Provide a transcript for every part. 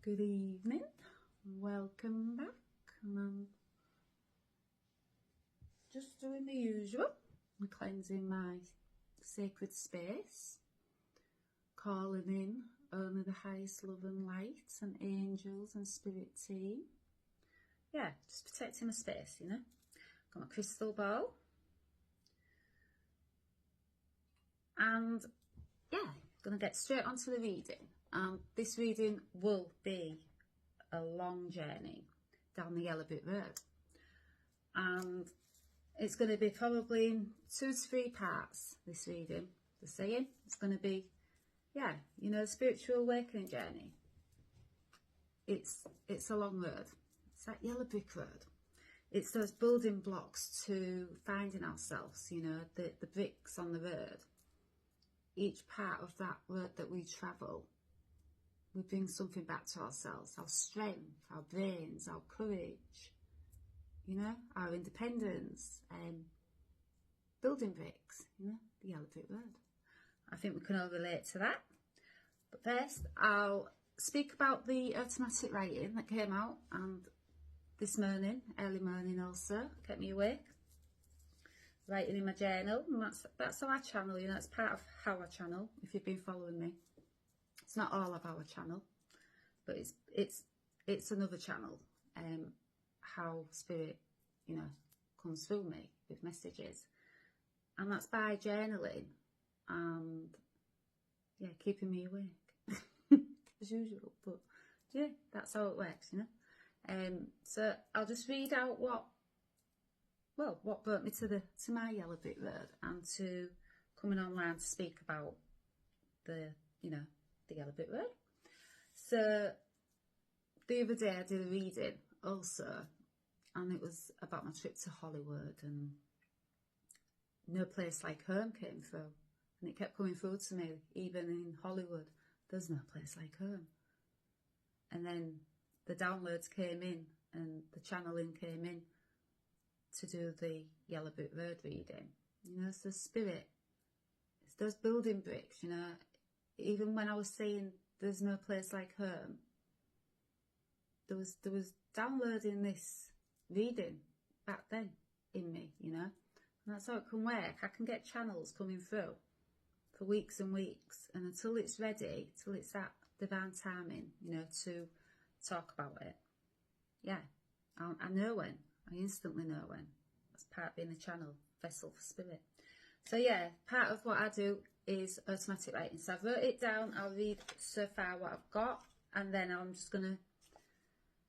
Good evening, welcome back. And I'm just doing the usual. I'm cleansing my sacred space, calling in only the highest love and light and angels and spirit team. Yeah, just protecting my space, you know. Got my crystal ball. And yeah, gonna get straight onto the reading. This reading will be a long journey down the Yellow Brick Road, and it's going to be probably in 2 to 3 parts. This reading, the saying, it's going to be, yeah, you know, spiritual awakening journey. It's a long road. It's that Yellow Brick Road. It's those building blocks to finding ourselves. You know, the bricks on the road. Each part of that road that we travel, we bring something back to ourselves, our strength, our brains, our courage, you know, our independence, building bricks, you know, the Yellow Brick Road. I think we can all relate to that. But first, I'll speak about the automatic writing that came out, and this morning, early morning also, kept me awake, writing in my journal, and that's how I channel, you know, it's part of how I channel, if you've been following me. It's not all of our channel, but it's another channel. How spirit, you know, comes through me with messages, and that's by journaling and yeah, keeping me awake as usual. But yeah, that's how it works, you know. So I'll just read out what brought me to my Yellow Brick Road and to coming online to speak about the, you know, the Yellow Brick Road. So the other day I did a reading also, and it was about my trip to Hollywood, and No Place Like Home came through, and it kept coming through to me. Even in Hollywood, there's no place like home. And then the downloads came in and the channeling came in to do the Yellow Brick Road reading. You know, it's the spirit, it's those building bricks, you know. Even when I was saying there's no place like home, there was downloading this reading back then in me, you know. And that's how it can work. I can get channels coming through for weeks and weeks, and until it's ready, till it's that divine timing, you know, to talk about it. Yeah, I know when. I instantly know when. That's part of being a channel, vessel for spirit. So yeah, part of what I do is automatic writing. So I've wrote it down. I'll read so far what I've got, and then I'm just going to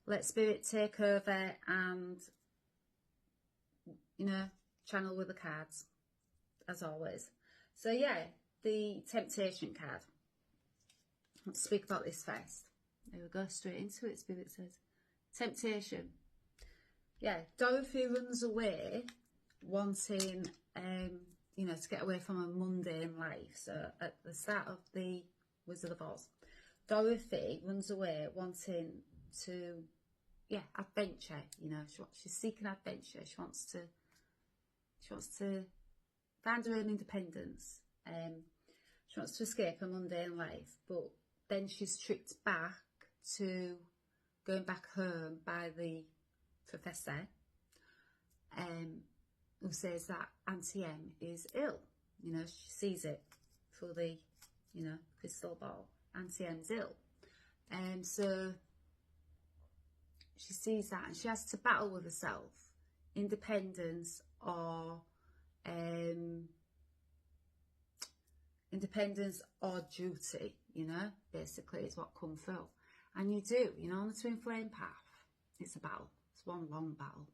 let spirit take over and, you know, channel with the cards, as always. So yeah, the temptation card. Let's speak about this first. There we go, straight into it. Spirit says, temptation. Yeah, Dorothy runs away wanting, you know, to get away from a mundane life. So at the start of the Wizard of Oz, Dorothy runs away wanting to, yeah, adventure. You know, she's seeking adventure. She wants to find her own independence. She wants to escape a mundane life, but then she's tricked back to going back home by the professor, who says that Auntie M is ill. You know, she sees it through the, you know, crystal ball. Auntie M's ill. So she sees that and she has to battle with herself. Independence or duty, you know, basically is what comes through. And you do, you know, on the twin flame path, it's a battle. It's one long battle.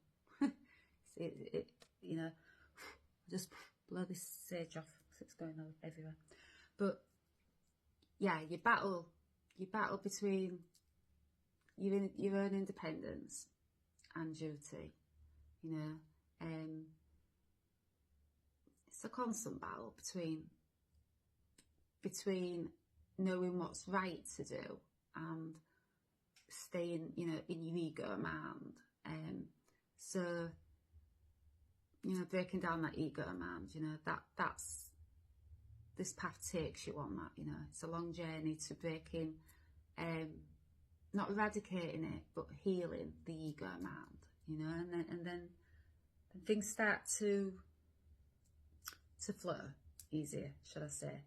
You know, just blow this sage off because it's going on everywhere. But yeah, you battle between your own independence and duty. You know, it's a constant battle between knowing what's right to do and staying, you know, in your ego mind. So, you know, breaking down that ego mind, you know, that's this path takes you on that, you know. It's a long journey to breaking not eradicating it, but healing the ego mind, you know, and then things start to flow easier, should I say.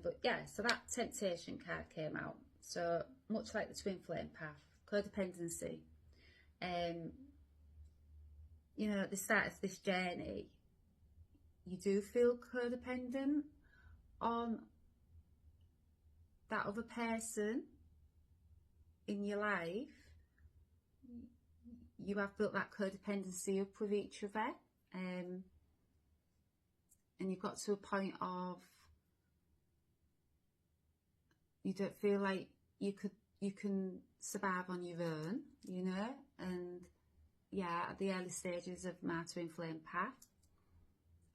But yeah, so that temptation card came out. So much like the twin flame path, codependency. You know, at the start of this journey, you do feel codependent on that other person in your life. You have built that codependency up with each other, and you've got to a point of you don't feel like you can survive on your own, you know. And yeah, at the early stages of my twin flame path,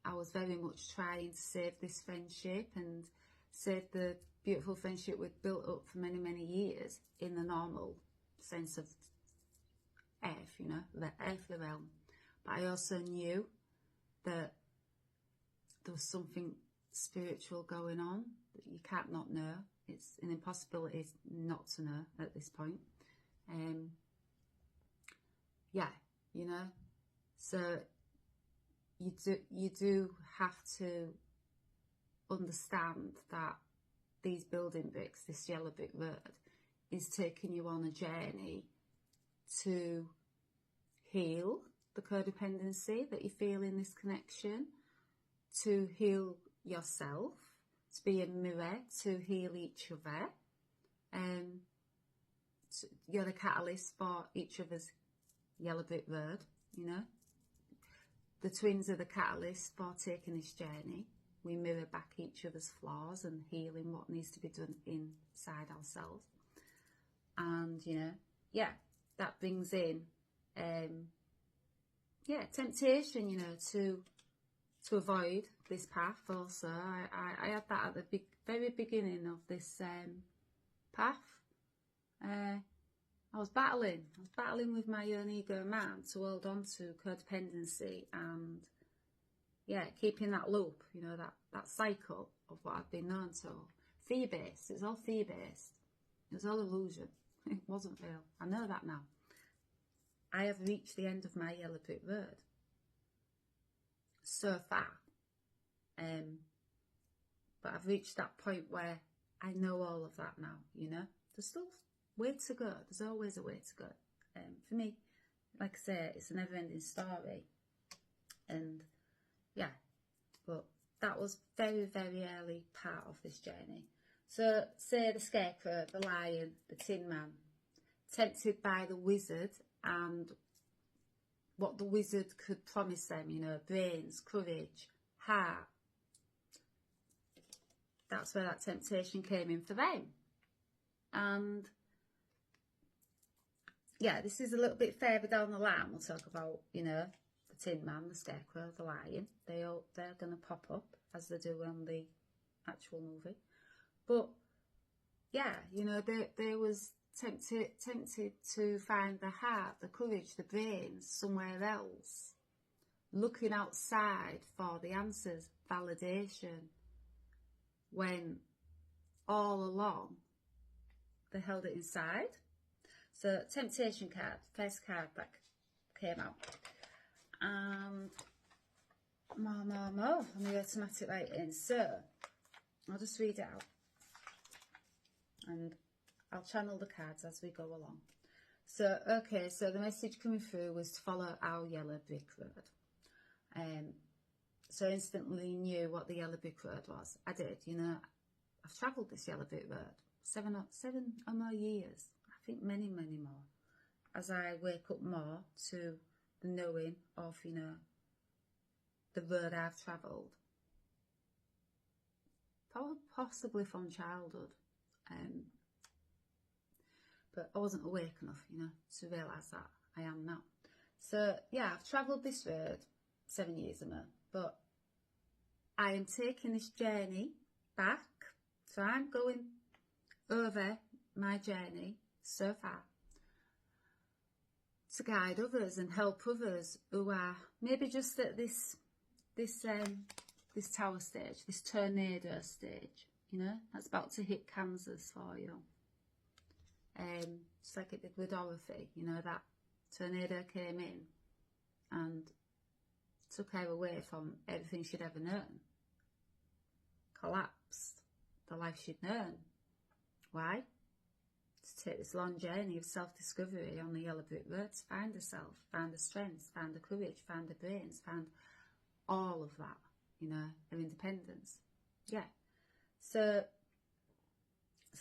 I was very much trying to save this friendship and save the beautiful friendship we'd built up for many, many years in the normal sense of earth, you know, the earthly realm. But I also knew that there was something spiritual going on that you can't not know. It's an impossibility not to know at this point. Yeah, you know, so you do have to understand that these building bricks, this yellow brick road, is taking you on a journey to heal the codependency that you feel in this connection, to heal yourself, to be a mirror, to heal each other. You're the catalyst for each other's yellow brick road, you know. The twins are the catalyst for taking this journey. We mirror back each other's flaws and healing what needs to be done inside ourselves. And, you know, yeah, that brings in, yeah, temptation, you know, to avoid this path also. I had that at the very beginning of this path. I was battling with my own ego mind to hold on to codependency and, yeah, keeping that loop, you know, that cycle of what I've been known to. Fear-based, it's all fear-based. It was all illusion. It wasn't real. I know that now. I have reached the end of my yellow brick road. So far. But I've reached that point where I know all of that now, you know. There's still way to go. There's always a way to go. For me, like I say, it's a never-ending story. And yeah, but that was very, very early part of this journey. So say the scarecrow, the lion, the tin man, tempted by the wizard and what the wizard could promise them, you know, brains, courage, heart. That's where that temptation came in for them. And yeah, this is a little bit further down the line. We'll talk about, you know, the tin man, the scarecrow, the lion. They're going to pop up as they do on the actual movie. But yeah, you know, they was tempted to find the heart, the courage, the brains somewhere else, looking outside for the answers, validation, when all along they held it inside. So temptation card, first card that came out, and more on the automatic writing. So I'll just read it out and I'll channel the cards as we go along. So, okay, so the message coming through was to follow our yellow brick road. So instantly knew what the yellow brick road was. I did, you know, I've travelled this yellow brick road 7 or more years. I think many, many more. As I wake up more to the knowing of, you know, the road I've travelled. Possibly from childhood. But I wasn't awake enough, you know, to realise that I am now. So, yeah, I've travelled this road 7 years ago, but I am taking this journey back. So I'm going over my journey so far to guide others and help others who are maybe just at this tower stage, this tornado stage, you know, that's about to hit Kansas for you. just like it did with Dorothy. You know, that tornado came in and took her away from everything she'd ever known. Collapsed the life she'd known. Why? To take this long journey of self-discovery on the yellow brick road, to find herself, find her strengths, find her courage, find her brains, find all of that, you know, her independence. Yeah. So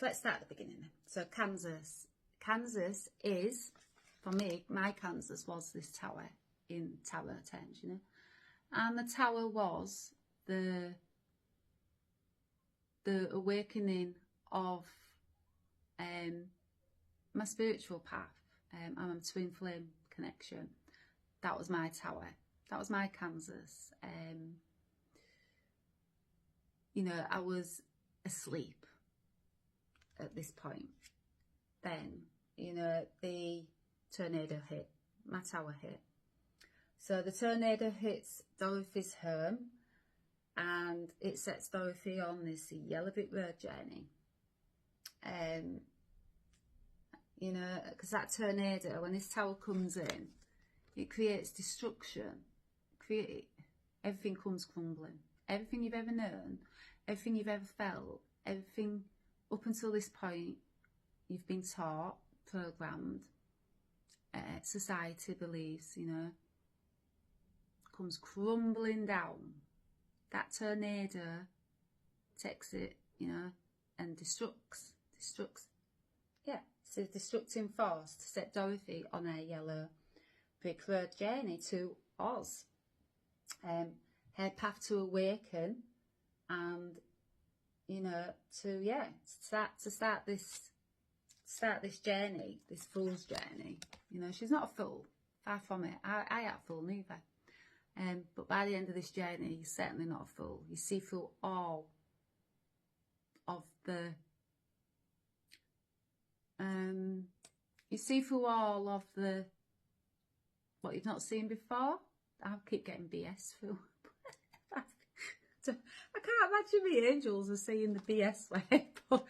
let's start at the beginning then. So Kansas is, for me, my Kansas was this tower in Tower 10, you know. And the tower was the awakening of my spiritual path and my twin flame connection. That was my tower. That was my Kansas. You know, I was asleep at this point. Then, you know, the tornado hit. My tower hit. So the tornado hits Dorothy's home and it sets Dorothy on this yellow brick road journey. You know, because that tornado, when this tower comes in, it creates destruction. Everything comes crumbling. Everything you've ever known, everything you've ever felt, everything up until this point you've been taught, programmed, society believes, you know, comes crumbling down. That tornado takes it, you know, and destructs. Yeah, it's a destructing force to set Dorothy on a yellow brick road journey to Oz. Her path to awaken and, you know, to start this journey, this fool's journey. You know, she's not a fool, far from it. I ain't a fool neither. But by the end of this journey, you're certainly not a fool. You see through all of the what you've not seen before. I keep getting BS through. I can't imagine the angels are saying the BS way, but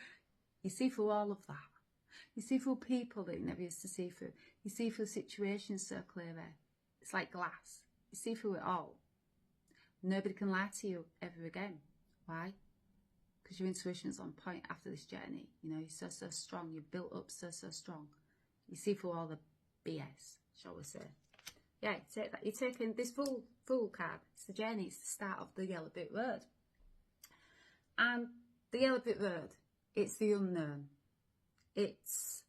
you see through all of that. You see through people that you never used to see through. You see through situations so clearly. It's like glass. You see through it all. Nobody can lie to you ever again. Why? Because your intuition's on point after this journey. You know, you're so strong. You're built up so strong. You see through all the BS, shall we say. Yeah, take that. You're taking this fool card. It's the journey. It's the start of the yellow brick road. And the yellow brick road, it's the unknown. It's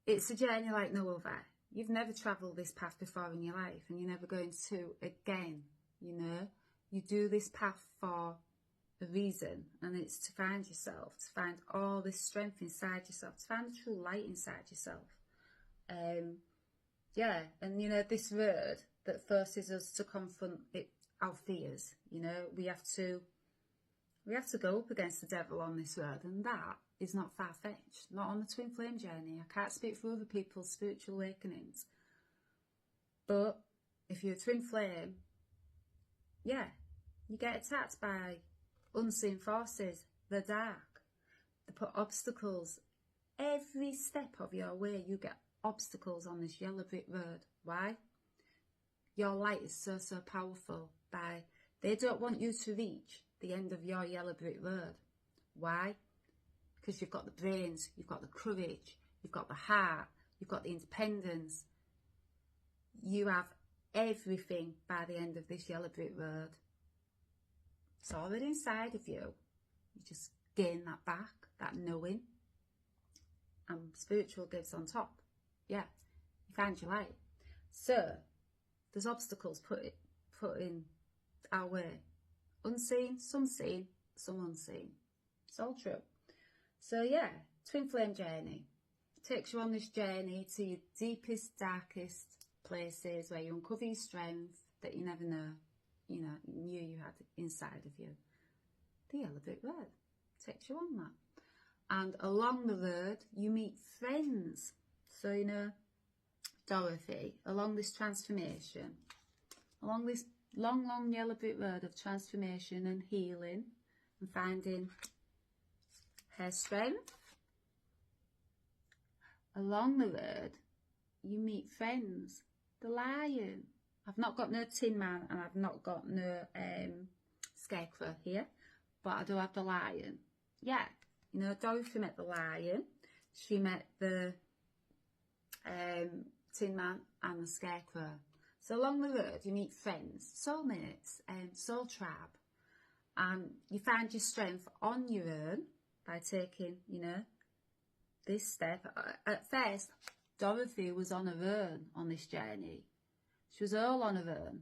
a journey like no other. You've never travelled this path before in your life, and you're never going to again. You know, you do this path for a reason, and it's to find yourself, to find all this strength inside yourself, to find the true light inside yourself. Yeah, and you know, this road that forces us to confront our fears. You know, we have to go up against the devil on this road, and that is not far-fetched. Not on the twin flame journey. I can't speak for other people's spiritual awakenings, but if you're a twin flame, yeah, you get attacked by unseen forces. They're dark. They put obstacles every step of your way. You get obstacles on this yellow brick road. Why? Your light is so powerful. They don't want you to reach the end of your yellow brick road. Why? Because you've got the brains, you've got the courage, you've got the heart, you've got the independence. You have everything by the end of this yellow brick road. It's already inside of you. You just gain that back, that knowing, and spiritual gifts on top. Yeah, you find your light. So there's obstacles put in our way. Unseen, some seen, some unseen. It's all true. So yeah, twin flame journey takes you on this journey to your deepest, darkest places where you uncover your strength that you never knew you had inside of you. The yellow brick road takes you on that. And along the road, you meet friends. So, you know, Dorothy, along this transformation, along this long yellow brick road of transformation and healing and finding her strength, along the road, you meet friends. The lion. I've not got no Tin Man and I've not got no Scarecrow here, but I do have the lion. Yeah, you know, Dorothy met the lion. She met the Tin Man and the Scarecrow. So along the road, you meet friends, soulmates, soul tribe, and you find your strength on your own by taking, you know, this step. At first, Dorothy was on her own on this journey. She was all on her own.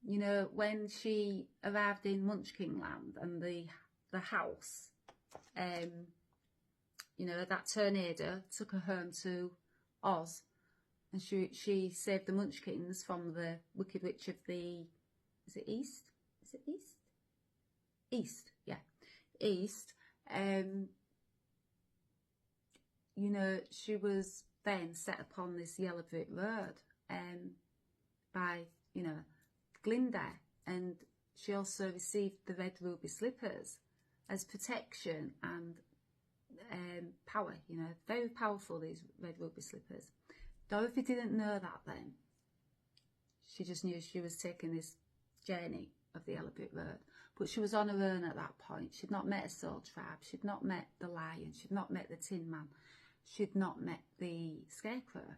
You know, when she arrived in Munchkin Land and the house, you know, that tornado took her home to Oz, and she saved the Munchkins from the Wicked Witch of the, is it East? Is it East? East, yeah, East. You know, she was then set upon this yellow brick road by, you know, Glinda, and she also received the red ruby slippers as protection and power. You know, very powerful, these red ruby slippers. Dorothy didn't know that then. She just knew she was taking this journey of the yellow brick road, but she was on her own at that point. She'd not met a soul tribe, she'd not met the lion, she'd not met the Tin Man, she'd not met the Scarecrow.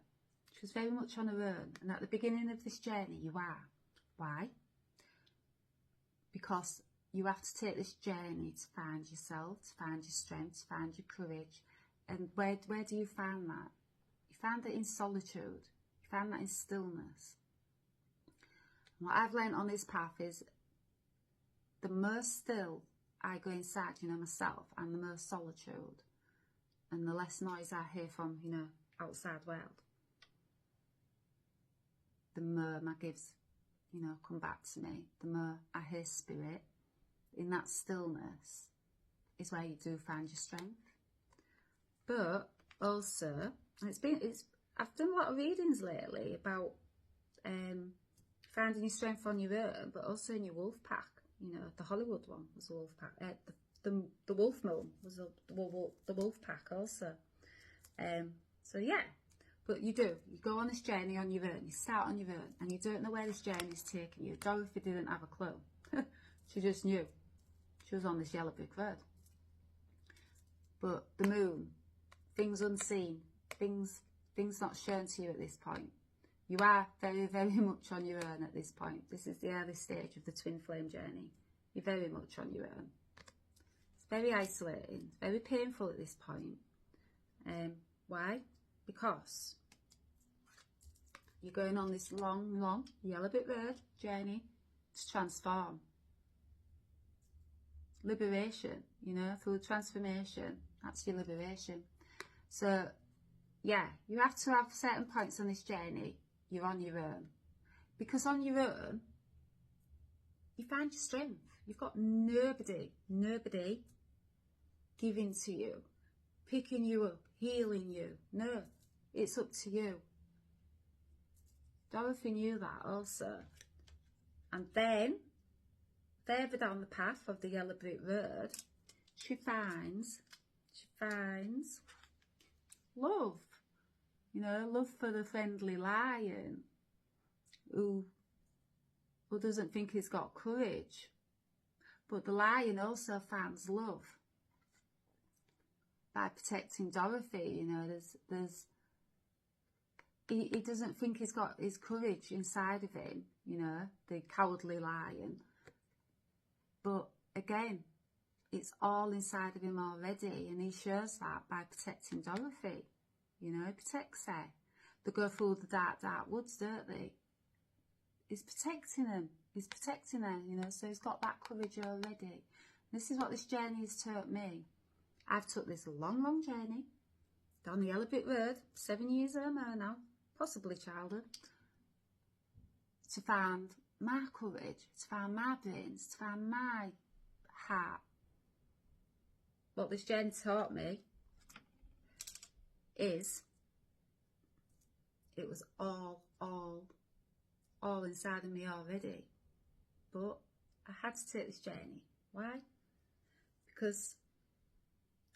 She was very much on her own, and at the beginning of this journey you are. Why? Because you have to take this journey to find yourself, to find your strength, to find your courage. And where do you find that? You find it in solitude. You find that in stillness. And what I've learned on this path is the more still I go inside, you know, myself, and the more solitude and the less noise I hear from, you know, outside world, the more my gifts, you know, come back to me. The more I hear spirit, in that stillness is where you do find your strength. But also, I've done a lot of readings lately about finding your strength on your own, but also in your wolf pack. You know, the Hollywood one was a wolf pack. The Wolf Moon was the wolf pack also. So yeah. But you go on this journey on your own, you start on your own, and you don't know where this journey is taking you. Dorothy didn't have a clue. She just knew. She was on this yellow brick road. But the moon, things unseen, things not shown to you at this point. You are very, very much on your own at this point. This is the early stage of the twin flame journey. You're very much on your own. It's very isolating, it's very painful at this point. Why? Because you're going on this long yellow brick road journey to transform. Liberation, you know, through transformation. That's your liberation. So, yeah, you have to have certain points on this journey. You're on your own. Because on your own, you find your strength. You've got nobody giving to you, picking you up, healing you. No, it's up to you. Dorothy knew that also. And then, further down the path of the yellow brick road, she finds love. You know, love for the friendly lion who doesn't think he's got courage. But the lion also finds love by protecting Dorothy. You know, he doesn't think he's got his courage inside of him, you know, the cowardly lion. But again, it's all inside of him already, and he shows that by protecting Dorothy. You know, he protects her. They go through the dark woods, don't they? He's protecting them. He's protecting her, you know, so he's got that courage already. This is what this journey has taught me. I've took this long journey down the yellow brick road, 7 years or more now, possibly childhood, to find my courage, to find my brains, to find my heart. What this journey taught me is it was all inside of me already. But I had to take this journey. Why? Because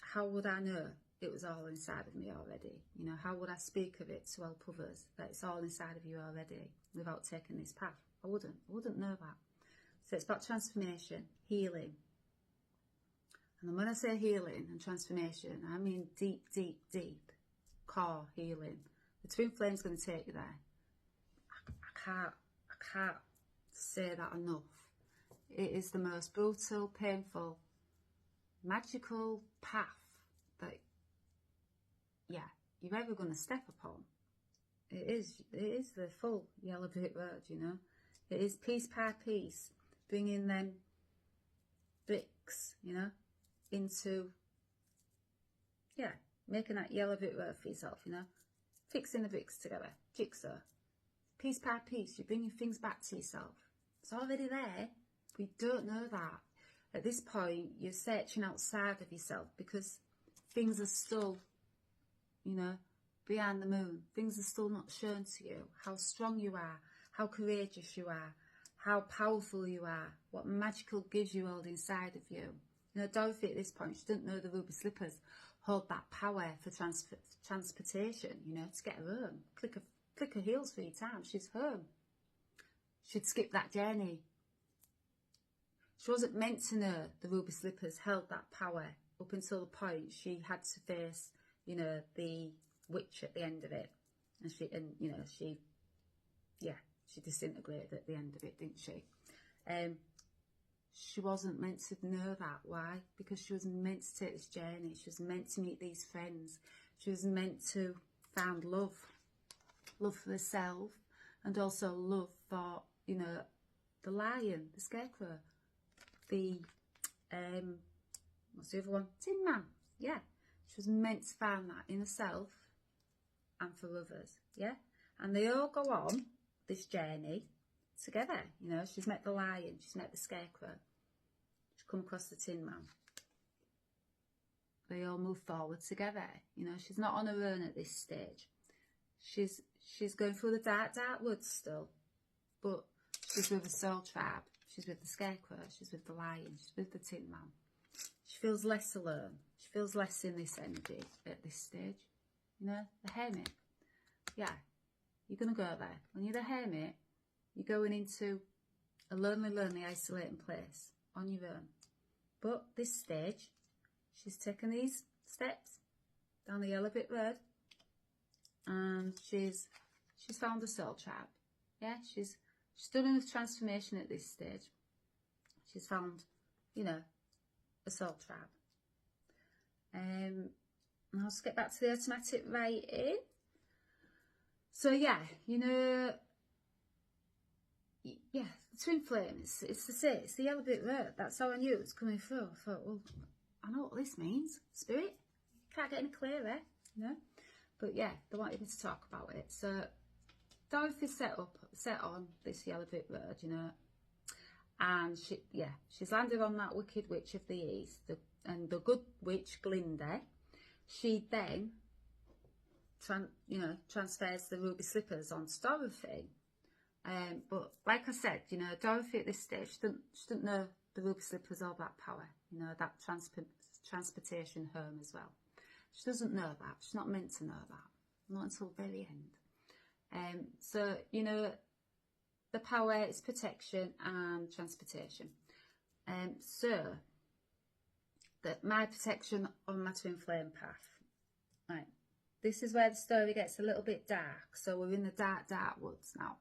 how would I know it was all inside of me already. You know, how would I speak of it to help others that it's all inside of you already without taking this path? I wouldn't know that. So it's about transformation, healing. And when I say healing and transformation, I mean deep, deep, deep core healing. The twin flame's going to take you there. I can't say that enough. It is the most brutal, painful, magical path that, yeah, you're ever going to step upon. It is the full yellow brick road, you know. It is piece by piece, bringing them bricks, you know, into, yeah, making that yellow brick road for yourself, you know. Fixing the bricks together, jigsaw. Piece by piece, you're bringing things back to yourself. It's already there. We don't know that. At this point, you're searching outside of yourself because things are still, you know, behind the moon. Things are still not shown to you. How strong you are, how courageous you are, how powerful you are, what magical gifts you hold inside of you. You know, Dorothy at this point, she didn't know the ruby slippers hold that power for transportation, you know, to get her home. Click her heels 3 times, she's home. She'd skip that journey. She wasn't meant to know the ruby slippers held that power up until the point she had to face, you know, the witch at the end of it. And she disintegrated at the end of it, didn't she? She wasn't meant to know that. Why? Because she was meant to take this journey. She was meant to meet these friends. She was meant to find love. Love for herself, and also love for, you know, the lion, the scarecrow, the, what's the other one? Tin Man. Yeah. She was meant to find that in herself and for others. Yeah. And they all go on this journey together. You know, she's met the lion, she's met the scarecrow, she's come across the Tin Man. They all move forward together. You know, she's not on her own at this stage. She's going through the dark woods still, but she's with the soul tribe. She's with the scarecrow. She's with the lion. She's with the Tin Man. She feels less alone. She feels less in this energy at this stage. You know, the hermit. Yeah, you're going to go there. When you're the hermit, you're going into a lonely, isolating place on your own. But this stage, she's taken these steps down the yellow brick road, and she's found a soul tribe. Yeah, she's done enough transformation at this stage. She's found, you know, a soul tribe. And I'll just get back to the automatic writing. So yeah, you know, yeah, the twin flames, it's the yellow brick road. That's how I knew it was coming through. I thought, well, I know what this means. Spirit, can't get any clearer, you know. But yeah, they wanted me to talk about it. So Dorothy set on this yellow brick road, you know, and she's landed on that wicked witch of the east, and the good witch Glinda. She then transfers the ruby slippers onto Dorothy. But like I said, you know, Dorothy at this stage, she didn't know the ruby slippers all that power, you know, that transportation home as well. She doesn't know that. She's not meant to know that. Not until the very end. So, you know, the power is protection and transportation. So, my protection on my twin flame path. Right. This is where the story gets a little bit dark. So we're in the dark woods now.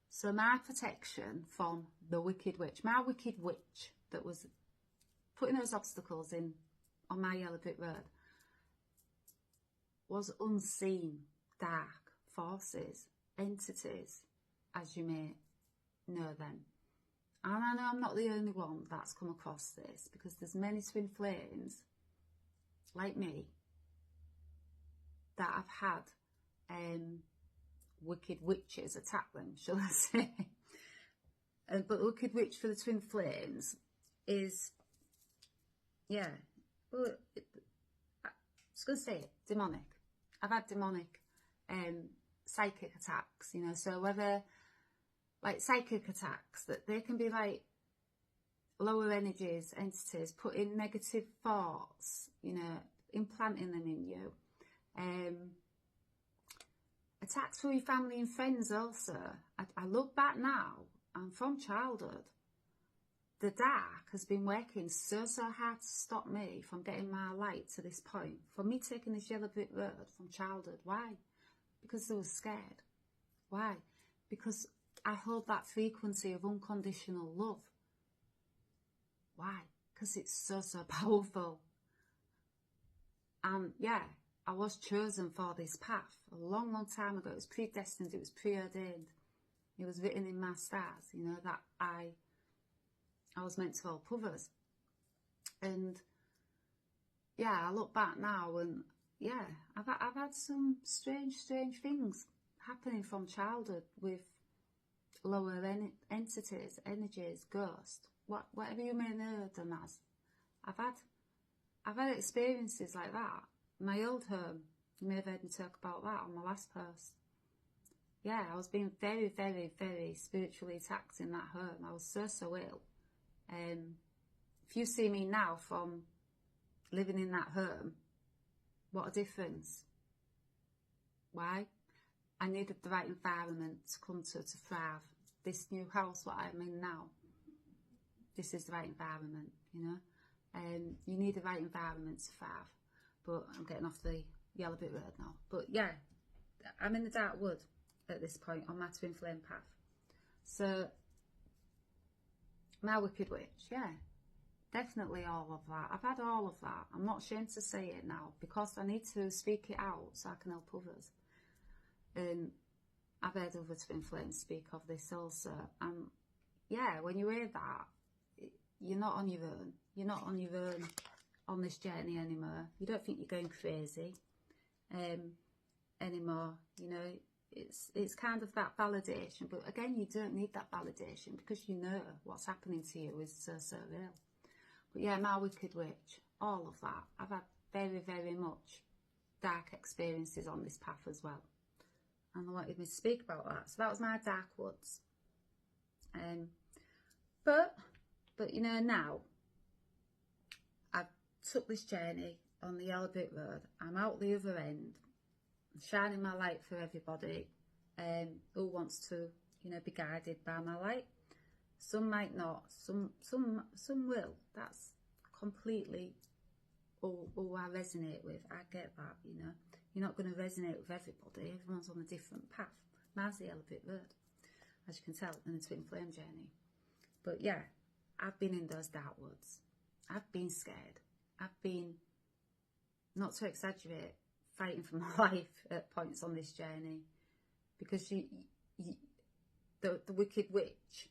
So my protection from the wicked witch, my wicked witch that was putting those obstacles in on my yellow brick road, was unseen dark forces, entities, as you may know them. And I know I'm not the only one that's come across this, because there's many twin flames like me that have had wicked witches attack them, shall I say. But the wicked witch for the twin flames is, yeah, well, I was going to say it, demonic. I've had demonic psychic attacks, you know, so whether, like, psychic attacks, that they can be like lower energies, entities, putting negative thoughts, you know, implanting them in you. Attacks for your family and friends also. I look back now, and from childhood, the dark has been working so hard to stop me from getting my light to this point. For me taking this yellow brick road from childhood. Why? Because I was scared. Why? Because I hold that frequency of unconditional love. Why? Because it's so powerful. And yeah, I was chosen for this path a long time ago. It was predestined, it was preordained. It was written in my stars, you know, that I was meant to help others. And yeah, I look back now and yeah, I've had some strange things happening from childhood with lower entities, energies, ghosts, whatever you may know them as. I've had experiences like that. My old home, you may have heard me talk about that on my last post. Yeah, I was being very spiritually attacked in that home. I was so ill. If you see me now from living in that home, what a difference. Why? I needed the right environment to come to thrive. This new house, what I'm in now, this is the right environment, you know. You need the right environment to thrive. But I'm getting off the yellow brick road now. But yeah, I'm in the dark wood at this point on my twin flame path. So, my wicked witch, yeah, definitely all of that. I've had all of that. I'm not ashamed to say it now because I need to speak it out so I can help others. And I've heard other twin flames speak of this also. And yeah, when you hear that, you're not on your own. You're not on your own on this journey anymore. You don't think you're going crazy anymore. You know, it's kind of that validation. But again, you don't need that validation because you know what's happening to you is so real. But yeah, my wicked witch, all of that. I've had very much dark experiences on this path as well. And I wanted me to speak about that. So that was my dark woods. But you know, now I've took this journey on the yellow brick road. I'm out the other end, shining my light for everybody who wants to, you know, be guided by my light. Some might not. Some will. That's completely who I resonate with. I get that, you know. You're not going to resonate with everybody. Everyone's on a different path. Mine's the yellow brick road, as you can tell, in the twin flame journey. But yeah, I've been in those dark woods. I've been scared. I've been, not to exaggerate, fighting for my life at points on this journey. Because the wicked witch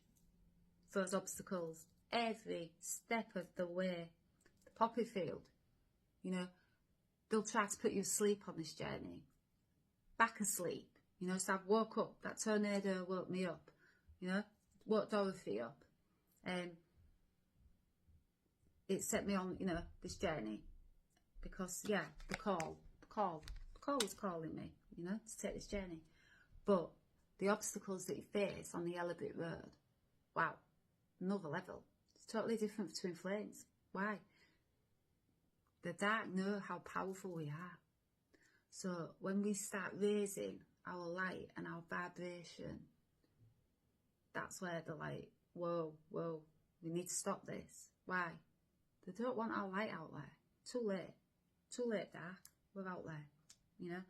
throws obstacles every step of the way. The poppy field, you know, they'll try to put you asleep on this journey. Back asleep, you know, so I've woke up. That tornado woke me up, you know, woke Dorothy up. It set me on, you know, this journey. Because, yeah, the call was calling me, you know, to take this journey. But the obstacles that you face on the yellow brick road, wow, another level. It's totally different for twin flames. Why? The dark know how powerful we are. So when we start raising our light and our vibration, that's where they're like, whoa, we need to stop this. Why? They don't want our light out there. Too late, dark. We're out there, you know.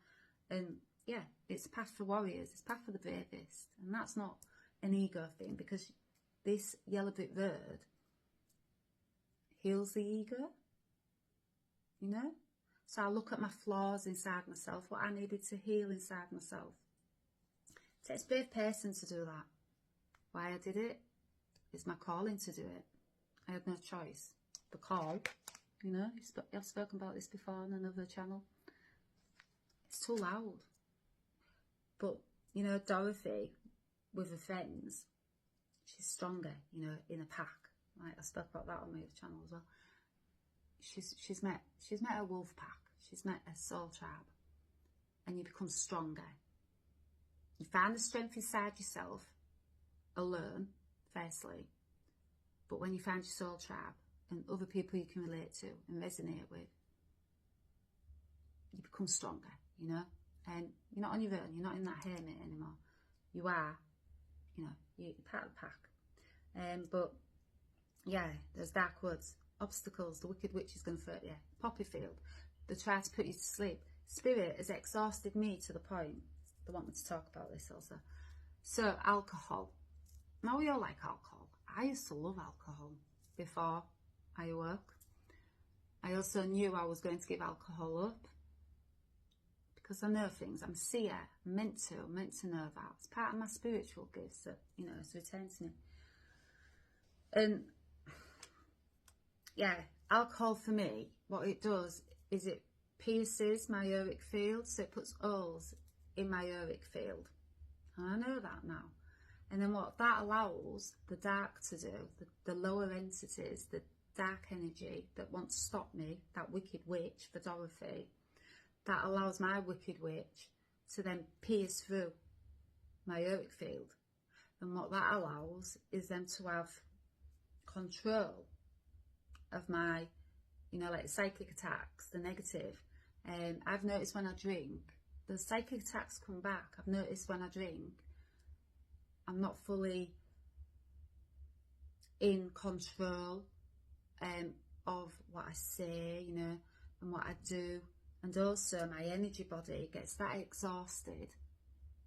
And yeah, it's path for warriors. It's path for the bravest. And that's not an ego thing, because this yellow brick road heals the ego, you know. So I look at my flaws inside myself, what I needed to heal inside myself. It takes a brave person to do that. Why I did it is my calling to do it. I had no choice. The call, you know, I've spoken about this before on another channel. It's too loud. But, you know, Dorothy, with her friends, she's stronger, you know, in a pack. Right, I spoke about that on my other channel as well. She's met a wolf pack. She's met a soul tribe. And you become stronger. You find the strength inside yourself, alone, firstly. But when you find your soul tribe and other people you can relate to and resonate with, you become stronger, you know. And you're not on your own. You're not in that hermit anymore. You are, you know, you're part of the pack. But yeah, there's dark woods, obstacles, the wicked witch is going to hurt you, poppy field, they try to put you to sleep. Spirit has exhausted me to the point they want me to talk about this also. So alcohol. Now we all like alcohol. I used to love alcohol before I awoke. I also knew I was going to give alcohol up because I know things. I'm a seer. I'm meant to know that. It's part of my spiritual gifts that, you know, it's returned to me. And yeah, alcohol for me, what it does is it pierces my auric field, so it puts holes in my auric field. And I know that now. And then what that allows the dark to do, the lower entities, the dark energy that wants to stop me, that wicked witch for Dorothy, that allows my wicked witch to then pierce through my auric field. And what that allows is them to have control of my, you know, like psychic attacks, the negative. I've noticed when I drink, the psychic attacks come back. I've noticed when I drink, I'm not fully in control of what I say, you know, and what I do. And also my energy body gets that exhausted.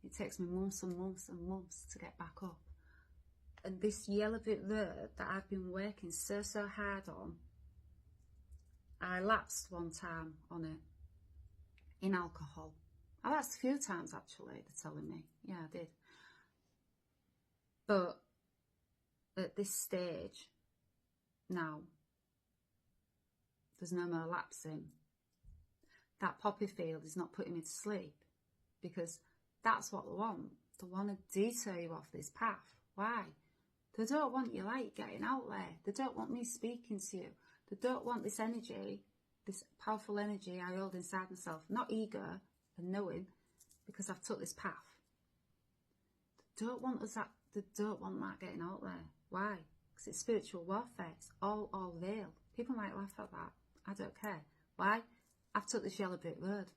It takes me months and months and months to get back up. And this yellow bit road that I've been working so hard on, I lapsed one time on it in alcohol. I lapsed a few times actually, they're telling me. Yeah, I did. But at this stage now, there's no more lapsing. That poppy field is not putting me to sleep because that's what they want. They want to detour you off this path. Why? They don't want your light getting out there. They don't want me speaking to you. They don't want this energy, this powerful energy I hold inside myself, not ego and knowing, because I've took this path. They don't want us that. They don't want that getting out there. Why? Because it's spiritual warfare. It's all real. People might laugh at that. I don't care. Why? I've took this yellow brick road.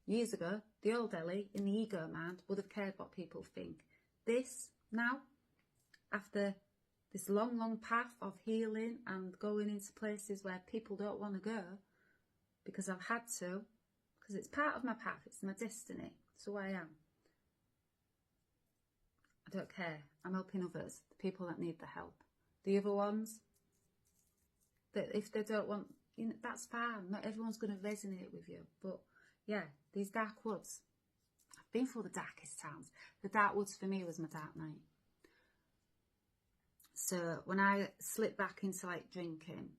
Years ago, the old Ellie in the ego mind would have cared what people think. This, now, after this long path of healing and going into places where people don't want to go, because I've had to, because it's part of my path, it's my destiny, it's who I am. I don't care. I'm helping others, the people that need the help. The other ones, that if they don't want, you know, that's fine. Not everyone's going to resonate with you. But yeah, these dark woods, I've been through the darkest times. The dark woods for me was my dark night. So when I slipped back into like drinking,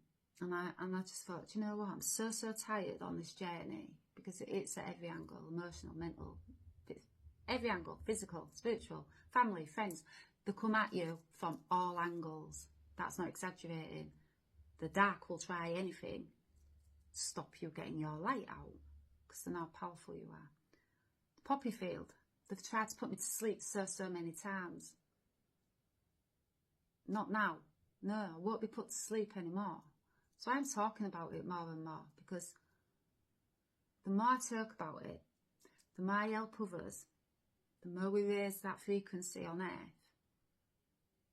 and I just thought, you know what, I'm so tired on this journey, because it's at every angle, emotional, mental, every angle, physical, spiritual, family, friends. They come at you from all angles. That's not exaggerating. The dark will try anything to stop you getting your light out, because they know how powerful you are. The poppy field, they've tried to put me to sleep so many times. Not now. No, I won't be put to sleep anymore. So I'm talking about it more and more, because the more I talk about it, the more I help others, the more we raise that frequency on earth,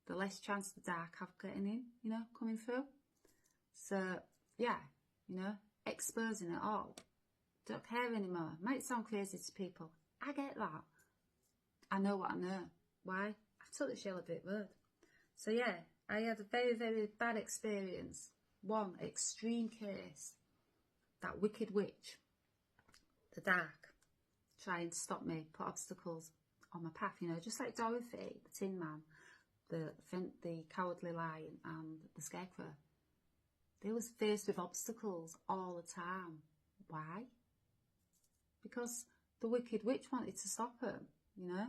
the less chance the dark have getting in, you know, coming through. So, yeah, you know, exposing it all. Don't care anymore. Might sound crazy to people. I get that. I know what I know. Why? I've took this yellow brick road. So, yeah, I had a very bad experience. One extreme case. That wicked witch, the dark, trying to stop me, put obstacles on my path, you know, just like Dorothy, the Tin Man, the Cowardly Lion and the Scarecrow. They was faced with obstacles all the time. Why? Because the wicked witch wanted to stop them, you know.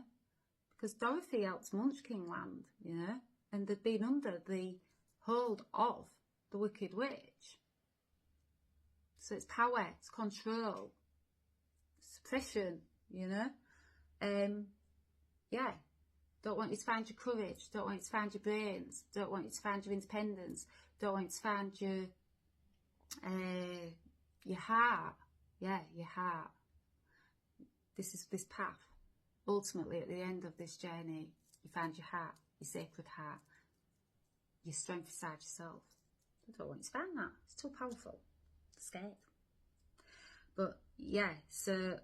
Because Dorothy helped Munchkin Land, you know, and they'd been under the hold of the wicked witch. So it's power, it's control, suppression, you know. Yeah, Don't want you to find your courage. Don't want you to find your brains. Don't want you to find your independence. Don't want you to find your heart. Yeah, your heart. This is this path. Ultimately, at the end of this journey, you find your heart, your sacred heart, your strength inside yourself. I don't want you to find that. It's too powerful. I'm scared. But yeah, so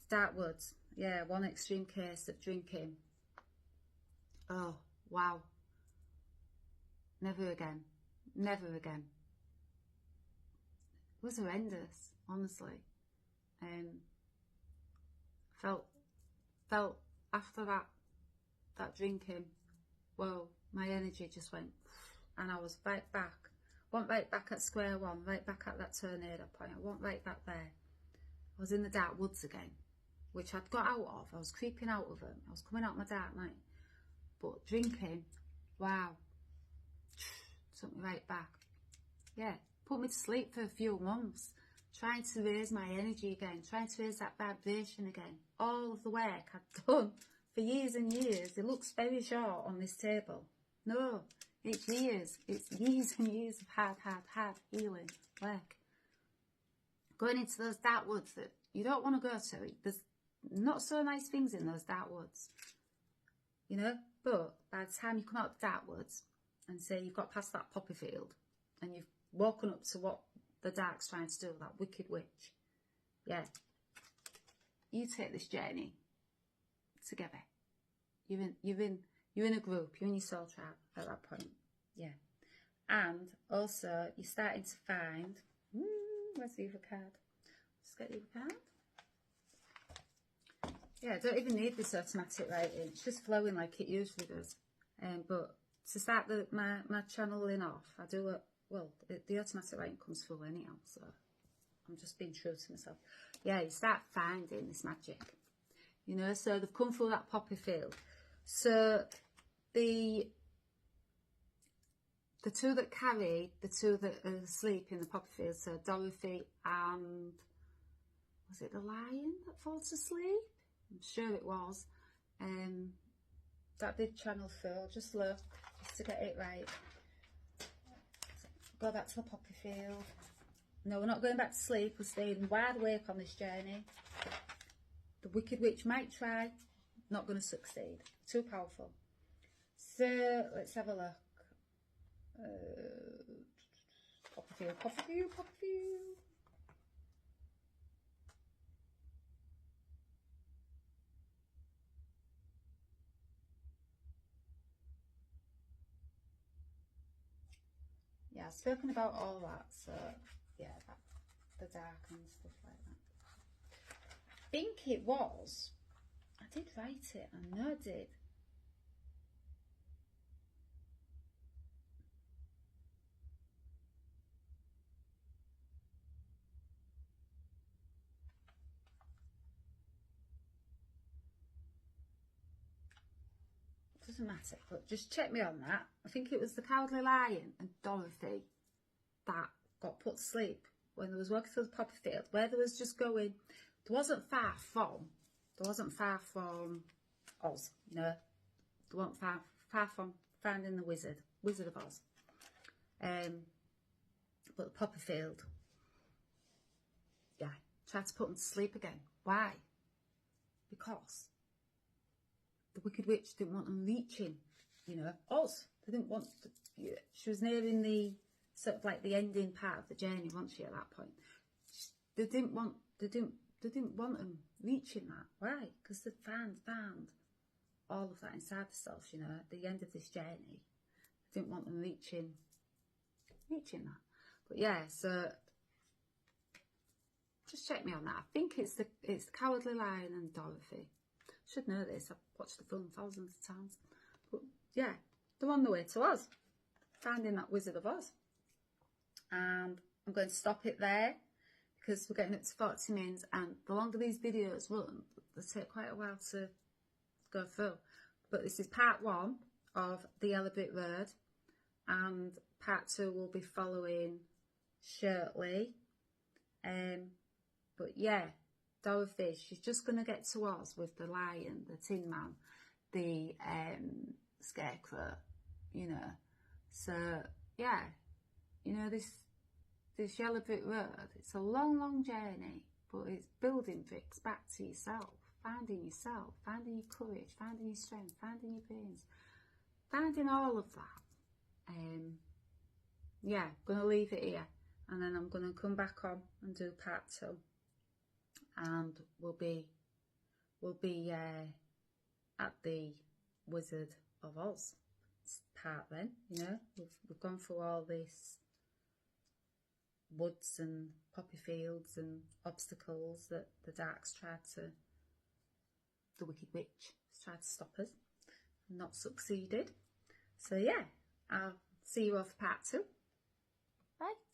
dark woods. Yeah, one extreme case of drinking. Oh, wow. Never again. Never again. It was horrendous, honestly. Felt after that drinking, whoa, my energy just went, and I was right back. Went right back at square one, right back at that tornado point. I went right back there. I was in the dark woods again, which I'd got out of. I was creeping out of them. I was coming out my dark night. But drinking, wow, took me right back. Yeah, put me to sleep for a few months, trying to raise my energy again, trying to raise that vibration again. All of the work I'd done for years and years. It looks very short on this table. No, it's years. It's years and years of hard healing work. Going into those dark woods that you don't want to go to. There's not so nice things in those dark woods, you know. But by the time you come out of the dark woods and say you've got past that poppy field and you've woken up to what the dark's trying to do, that wicked witch, yeah, you take this journey together. You're in a group. You're in your soul tribe at that point, yeah. And also you're starting to find. Where's the other card? Let's get the other card. Yeah, I don't even need this automatic writing. It's just flowing like it usually does. But to start my channeling off, I do it. Well, the automatic writing comes through anyhow, so I'm just being true to myself. Yeah, you start finding this magic, you know. So they've come through that poppy field. So the two that carried, the two that are asleep in the poppy field, so Dorothy and, was it the lion that falls asleep? I'm sure it was. That did channel through. Just look, just to get it right. Go back to the poppy field. No, we're not going back to sleep. We're staying wide awake on this journey. The wicked witch might try. Not going to succeed. Too powerful. So, let's have a look. Poppy field, poppy field, poppy field. Yeah, I've spoken about all that, so yeah, the dark and stuff like that. I think it was, I did write it, I know I did. Doesn't matter, but just check me on that. I think it was the Cowardly Lion and Dorothy that got put to sleep when they was walking through the poppy field, where they was just going. There wasn't far from Oz, you know. They weren't far from finding the Wizard of Oz. But the poppy field, yeah, tried to put them to sleep again. Why? Because the wicked witch didn't want them reaching, you know, Oz. They didn't want to, yeah, she was nearing the sort of like the ending part of the journey, wasn't she, at that point? They didn't want them reaching that. Why? Because they found all of that inside themselves, you know, at the end of this journey. They didn't want them reaching that. But yeah, so just check me on that. I think it's the Cowardly Lion and Dorothy. Should know this. I've watched the film thousands of times. But yeah, they're on the way to Oz, finding that Wizard of Oz. And I'm going to stop it there because we're getting up to 40 minutes, and the longer these videos run, they take quite a while to go through. But this is part 1 of the Yellow Brick Road, and part 2 will be following shortly. But yeah, Dorothy, she's just going to get to Oz with the lion, the Tin Man. the scarecrow, you know. So yeah, you know, this yellow brick road, it's a long journey, but it's building bricks back to yourself, finding your courage, finding your strength, finding your brains, finding all of that. Yeah, I'm gonna leave it here, and then I'm gonna come back on and do part 2, and we'll be at the Wizard of Oz part then. You know, we've gone through all this woods and poppy fields and obstacles that the Wicked Witch tried to stop us, not succeeded. So yeah, I'll see you off part 2. Bye.